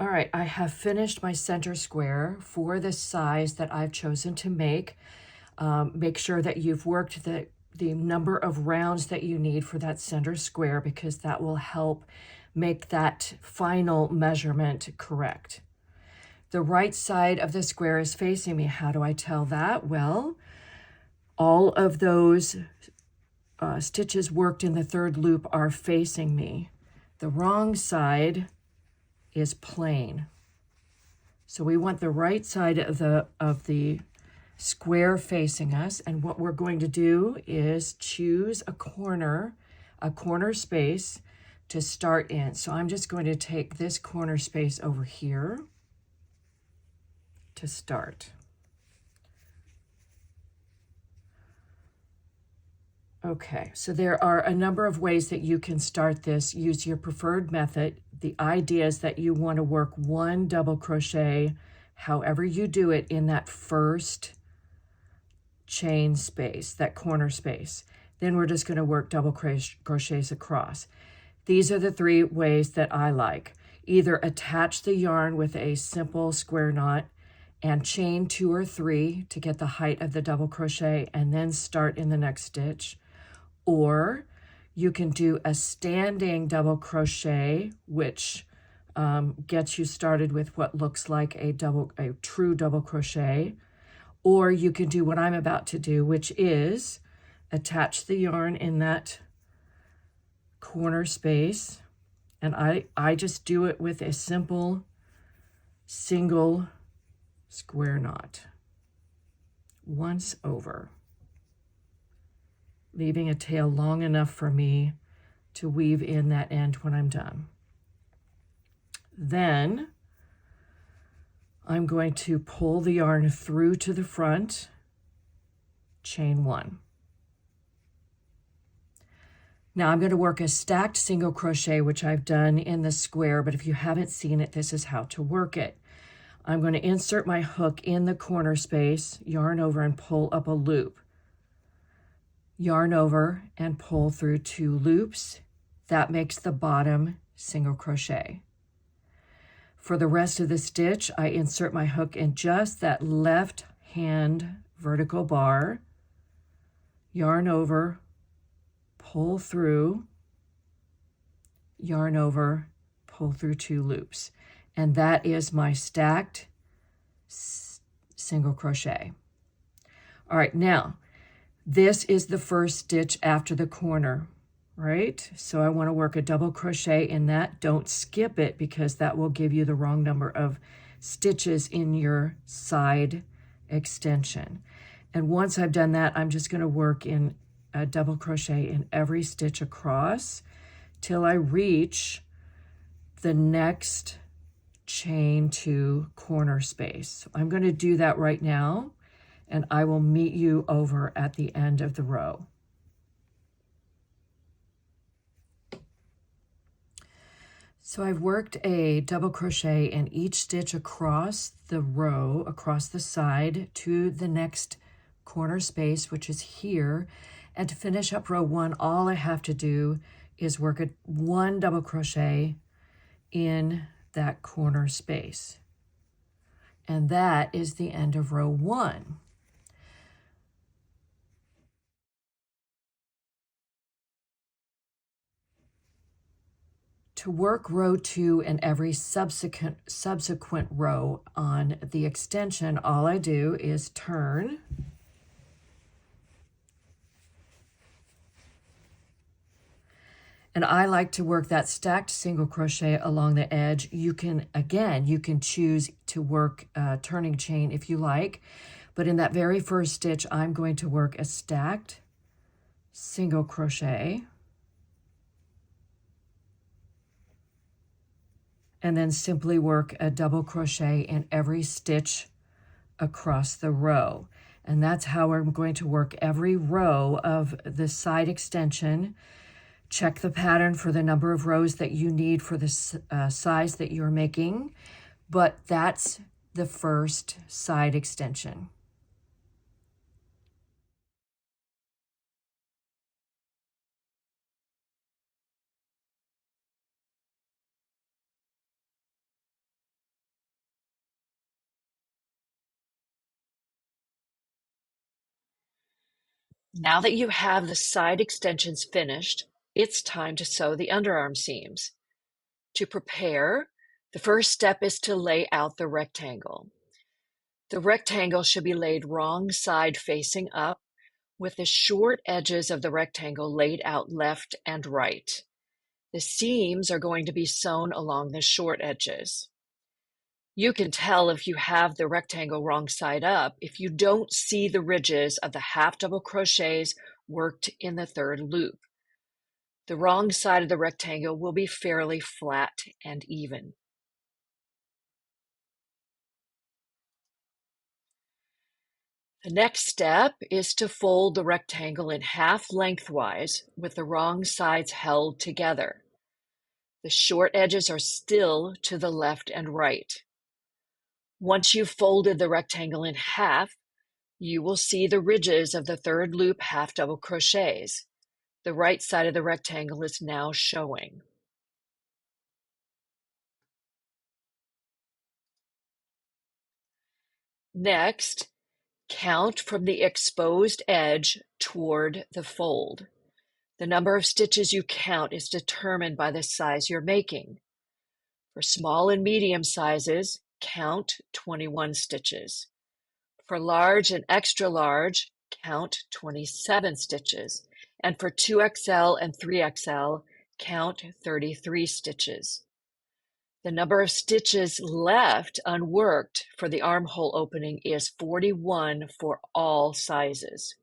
All right, I have finished my center square for the size that I've chosen to make. Make sure that you've worked the number of rounds that you need for that center square, because that will help make that final measurement correct. The right side of the square is facing me. How do I tell that? Well, all of those stitches worked in the third loop are facing me. The wrong side is plain. So we want the right side of the square facing us, and what we're going to do is choose a corner space to start in. So I'm just going to take this corner space over here to start. Okay, so there are a number of ways that you can start this. Use your preferred method. The idea is that you want to work one double crochet, however you do it, in that first chain space, that corner space. Then we're just going to work double crochets across. These are the three ways that I like. Either attach the yarn with a simple square knot and chain 2 or 3 to get the height of the double crochet and then start in the next stitch. Or you can do a standing double crochet, which gets you started with what looks like a true double crochet. Or you can do what I'm about to do, which is attach the yarn in that corner space. And I just do it with a simple single square knot once over, leaving a tail long enough for me to weave in that end when I'm done. Then I'm going to pull the yarn through to the front, chain 1. Now I'm going to work a stacked single crochet, which I've done in the square, but if you haven't seen it, this is how to work it. I'm going to insert my hook in the corner space, yarn over and pull up a loop. Yarn over and pull through 2 loops. That makes the bottom single crochet. For the rest of the stitch, I insert my hook in just that left hand vertical bar, yarn over, pull through, yarn over, pull through 2 loops. And that is my stacked single crochet. All right, now, this is the first stitch after the corner, right? So I want to work a double crochet in that. Don't skip it, because that will give you the wrong number of stitches in your side extension. And once I've done that, I'm just going to work in a double crochet in every stitch across till I reach the next chain 2 corner space. So I'm going to do that right now, and I will meet you over at the end of the row. So I've worked a double crochet in each stitch across the row, across the side to the next corner space, which is here. And to finish up row 1, all I have to do is work one double crochet in that corner space. And that is the end of row 1. To work row 2 and every subsequent row on the extension, all I do is turn and I like to work that stacked single crochet along the edge. You can choose to work a turning chain if you like, but in that very first stitch, I'm going to work a stacked single crochet and then simply work a double crochet in every stitch across the row. And that's how I'm going to work every row of the side extension. Check the pattern for the number of rows that you need for the size that you're making, but that's the first side extension. Now that you have the side extensions finished, it's time to sew the underarm seams. To prepare, the first step is to lay out the rectangle. The rectangle should be laid wrong side facing up, with the short edges of the rectangle laid out left and right. The seams are going to be sewn along the short edges. You can tell if you have the rectangle wrong side up if you don't see the ridges of the half double crochets worked in the third loop. The wrong side of the rectangle will be fairly flat and even. The next step is to fold the rectangle in half lengthwise with the wrong sides held together. The short edges are still to the left and right. Once you've folded the rectangle in half, you will see the ridges of the third loop half double crochets. The right side of the rectangle is now showing. Next, count from the exposed edge toward the fold. The number of stitches you count is determined by the size you're making. For small and medium sizes, count 21 stitches. For large and extra large, count 27 stitches. And for 2XL and 3XL, count 33 stitches. The number of stitches left unworked for the armhole opening is 41 for all sizes.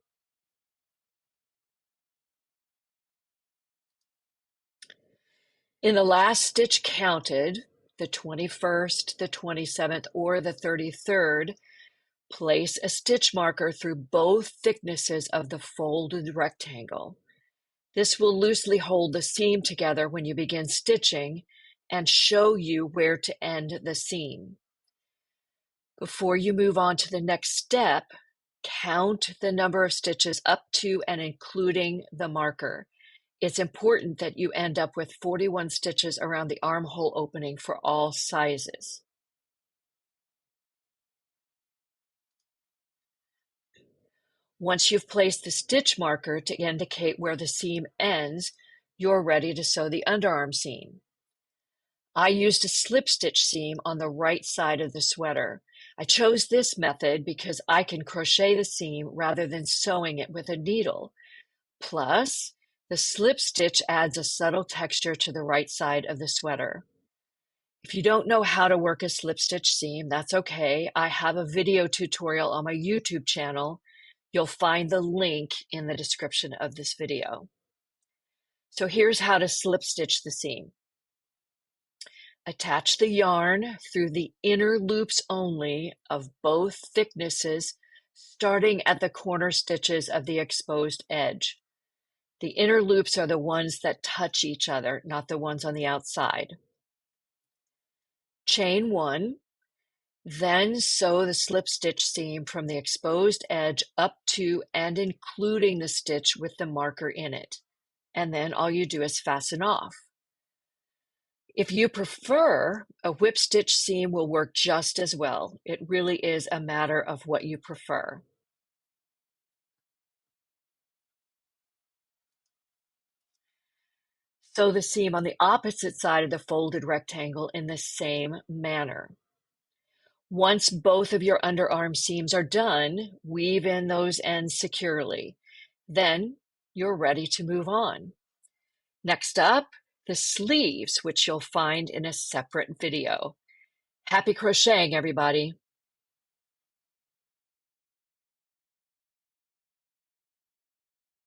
In the last stitch counted, the 21st, the 27th, or the 33rd, place a stitch marker through both thicknesses of the folded rectangle. This will loosely hold the seam together when you begin stitching and show you where to end the seam. Before you move on to the next step, count the number of stitches up to and including the marker. It's important that you end up with 41 stitches around the armhole opening for all sizes. Once you've placed the stitch marker to indicate where the seam ends, you're ready to sew the underarm seam. I used a slip stitch seam on the right side of the sweater. I chose this method because I can crochet the seam rather than sewing it with a needle. Plus, the slip stitch adds a subtle texture to the right side of the sweater. If you don't know how to work a slip stitch seam, that's okay. I have a video tutorial on my YouTube channel. You'll find the link in the description of this video. So here's how to slip stitch the seam. Attach the yarn through the inner loops only of both thicknesses, starting at the corner stitches of the exposed edge. The inner loops are the ones that touch each other, not the ones on the outside. Chain 1, then sew the slip stitch seam from the exposed edge up to and including the stitch with the marker in it. And then all you do is fasten off. If you prefer, a whip stitch seam will work just as well. It really is a matter of what you prefer. Sew the seam on the opposite side of the folded rectangle in the same manner. Once both of your underarm seams are done, weave in those ends securely. Then you're ready to move on. Next up, the sleeves, which you'll find in a separate video. Happy crocheting, everybody!